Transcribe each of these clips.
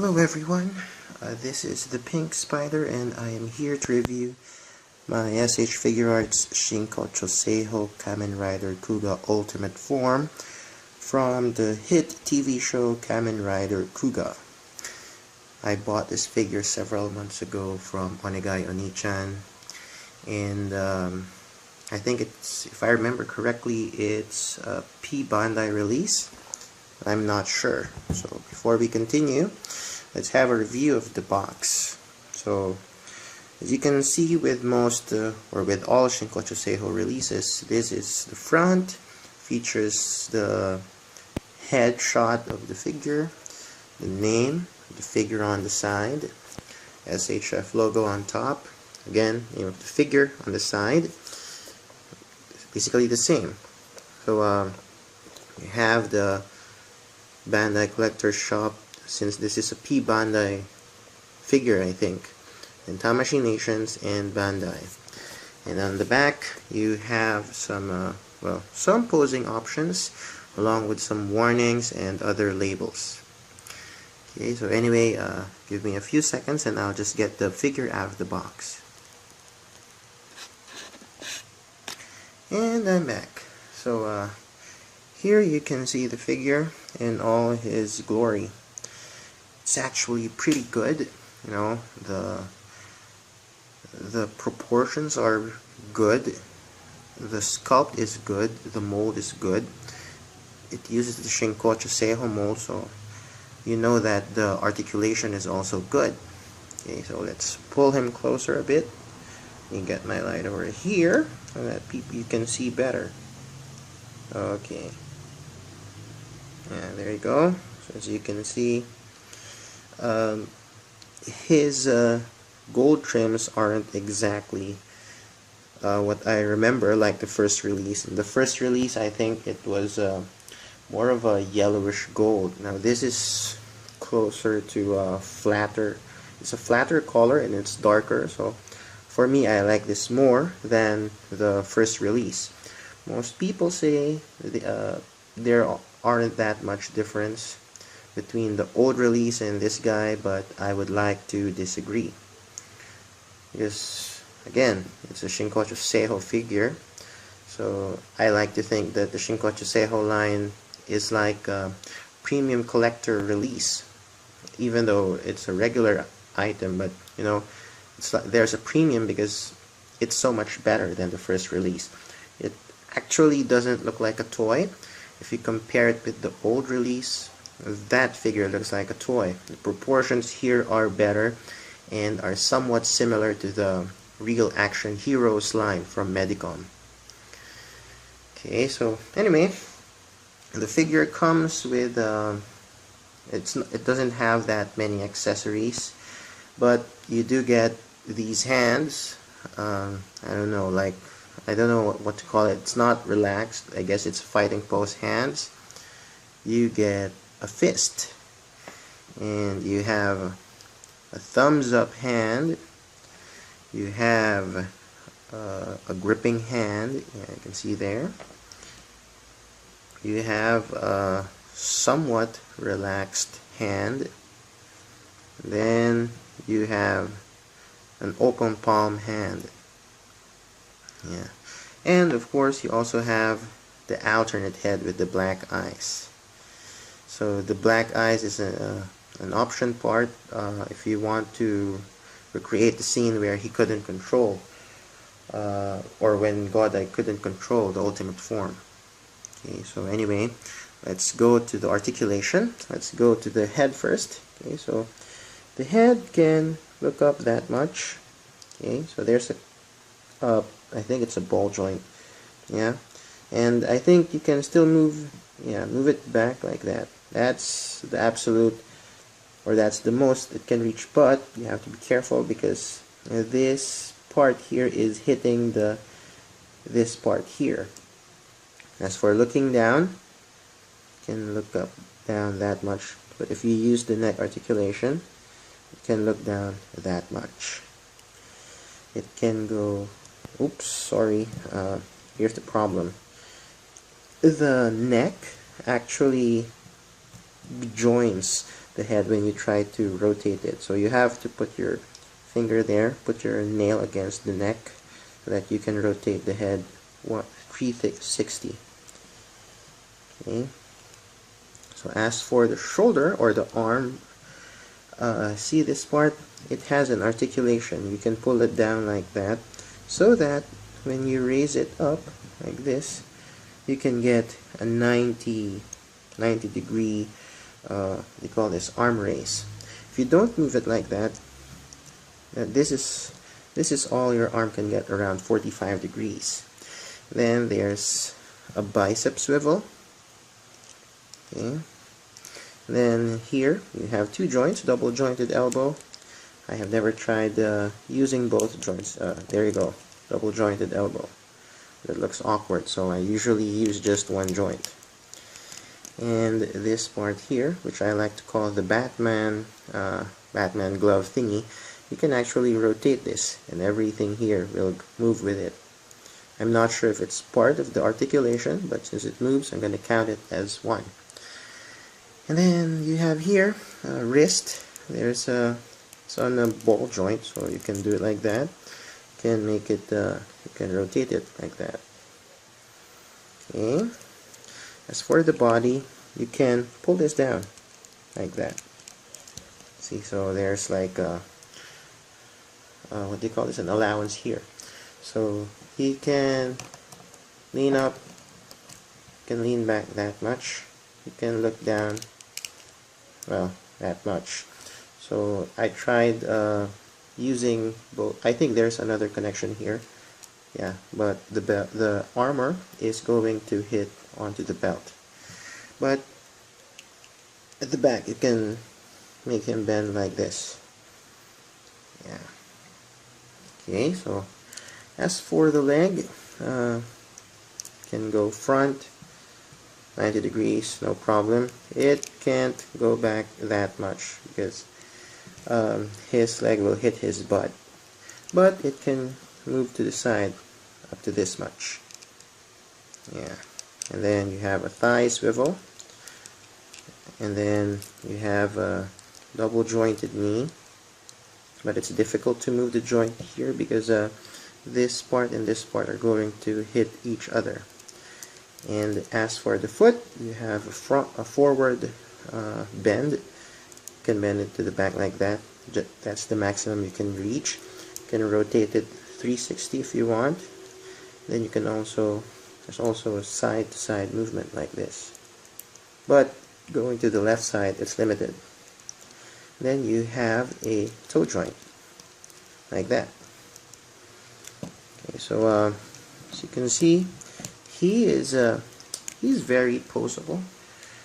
Hello everyone, this is the Pink Spider and I am here to review my SH Figure Arts Shinkocho Seiho Kamen Rider Kuuga Ultimate Form from the hit TV show Kamen Rider Kuuga. I bought this figure several months ago from Onegai Onichan, and I think it's, if I remember correctly, it's a P Bandai release. I'm not sure. So before we continue, let's have a review of the box. So as you can see with most or with all Shinkocho Seiho releases, this is the front, features the head shot of the figure, the name of the figure on the side, SHF logo on top, again name of the figure on the side. It's basically the same. So you have the Bandai Collector Shop, since this is a P Bandai figure, I think, and Tamashii Nations and Bandai. And on the back you have some some posing options along with some warnings and other labels. Okay, so anyway, give me a few seconds and I'll just get the figure out of the box. And I'm back. So here you can see the figure in all his glory. It's actually pretty good, you know, the proportions are good, the sculpt is good, the mold is good. It uses the Shinkocho Seiho mold, so you know that the articulation is also good. Okay, so let's pull him closer a bit. You get my light over here so that you can see better. Okay. Yeah, there you go. So as you can see, his gold trims aren't exactly what I remember like the first release. In the first release, I think it was more of a yellowish gold. Now this is closer to flatter. It's a flatter color and it's darker. So for me, I like this more than the first release. Most people say there aren't that much difference between the old release and this guy, but I would like to disagree. Because again, it's a Shinkocho Seiho figure, so I like to think that the Shinkocho Seiho line is like a premium collector release, even though it's a regular item. But you know, it's like there's a premium because it's so much better than the first release. It actually doesn't look like a toy. If you compare it with the old release, that figure looks like a toy. The proportions here are better and are somewhat similar to the Real Action Heroes line from Medicom. Okay, so anyway, the figure comes with it doesn't have that many accessories, but you do get these hands. I don't know, like, I don't know what to call it. It's not relaxed. I guess it's fighting pose hands. You get a fist, and you have a thumbs up hand. You have a gripping hand. Yeah, you can see there. You have a somewhat relaxed hand. Then you have an open palm hand. Yeah, and of course you also have the alternate head with the black eyes. So the black eyes is an option part if you want to recreate the scene where he couldn't control, or when Godai couldn't control the ultimate form. Okay, so anyway, let's go to the articulation. Let's go to the head first. Okay, so the head can look up that much. Okay, so there's a I think it's a ball joint, yeah, and I think you can still move it back like that. That's the absolute, or that's the most it can reach, but you have to be careful because this part here is hitting this part here. As for looking down, you can look down that much, but if you use the neck articulation, you can look down that much. It can go, oops, sorry, here's the problem. The neck actually joins the head when you try to rotate it. So you have to put your finger there, put your nail against the neck so that you can rotate the head 360. Okay. So as for the shoulder or the arm, see this part? It has an articulation. You can pull it down like that so that when you raise it up like this, you can get a 90 degree they call this arm raise. If you don't move it like that, this is all your arm can get, around 45 degrees. Then there's a bicep swivel. Okay. Then here you have two joints, double jointed elbow. I have never tried using both joints. There you go, double jointed elbow. That looks awkward, so I usually use just one joint. And this part here, which I like to call the Batman glove thingy, you can actually rotate this and everything here will move with it. I'm not sure if it's part of the articulation, but since it moves, I'm going to count it as one. And then you have here a wrist. There's it's on a ball joint, so you can do it like that. You can make it, you can rotate it like that. Okay. As for the body, you can pull this down like that. See, so there's like a, what do you call this? An allowance here. So he can lean up, can lean back that much. You can look down, well, that much. So I tried using both. I think there's another connection here. Yeah, but the armor is going to hit onto the belt. But at the back, you can make him bend like this. Yeah. Okay, so as for the leg, can go front 90 degrees, no problem. It can't go back that much because his leg will hit his butt. But it can move to the side up to this much. Yeah. And then you have a thigh swivel. And then you have a double jointed knee. But it's difficult to move the joint here because this part and this part are going to hit each other. And as for the foot, you have a forward bend. You can bend it to the back like that. That's the maximum you can reach. You can rotate it 360 if you want. Then you can also, there's also a side-to-side movement like this. But going to the left side, it's limited. Then you have a toe joint like that. Okay, so as you can see, he's very posable.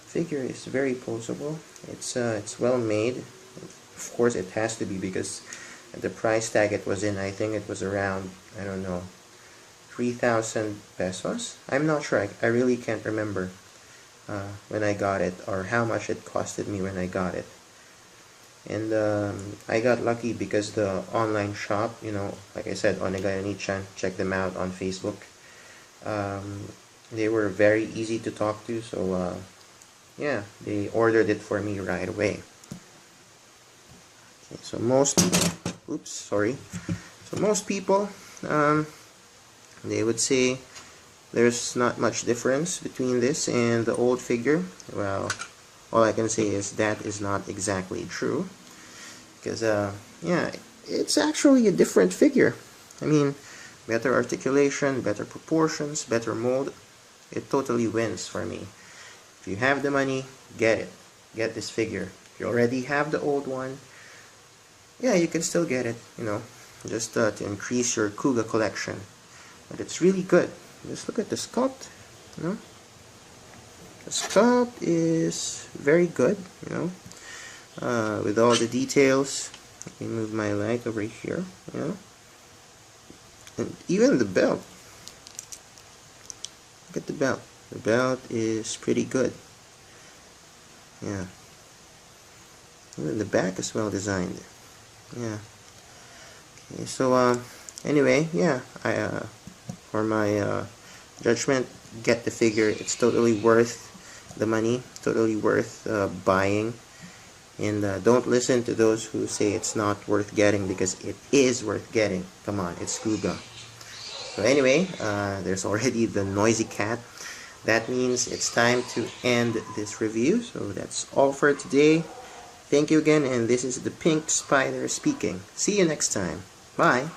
Figure is very posable. It's well made. Of course, it has to be because the price tag it was in, I think it was around, I don't know, 3,000 pesos. I'm not sure. I really can't remember when I got it or how much it costed me when I got it. And I got lucky because the online shop, you know, like I said, Onegayani-chan, check them out on Facebook. They were very easy to talk to, so yeah, they ordered it for me right away. Okay, so most people, they would say there's not much difference between this and the old figure. Well, all I can say is that is not exactly true, because yeah, it's actually a different figure. I mean, better articulation, better proportions, better mold. It totally wins for me. If you have the money, get it. Get this figure. If you already have the old one, yeah, you can still get it, you know, just to increase your Kuuga collection. But it's really good. Just look at the sculpt, you know. The sculpt is very good, you know, with all the details. Let me move my light over here, you know. And even the belt. Look at the belt. The belt is pretty good. Yeah. Even the back is well designed. Yeah. Okay, so anyway, yeah, I for my judgment, get the figure. It's totally worth the money. Totally worth buying. And don't listen to those who say it's not worth getting, because it is worth getting. Come on, it's Kuuga. So anyway, there's already the noisy cat. That means it's time to end this review. So that's all for today. Thank you again, and this is the Pink Spider speaking. See you next time. Bye.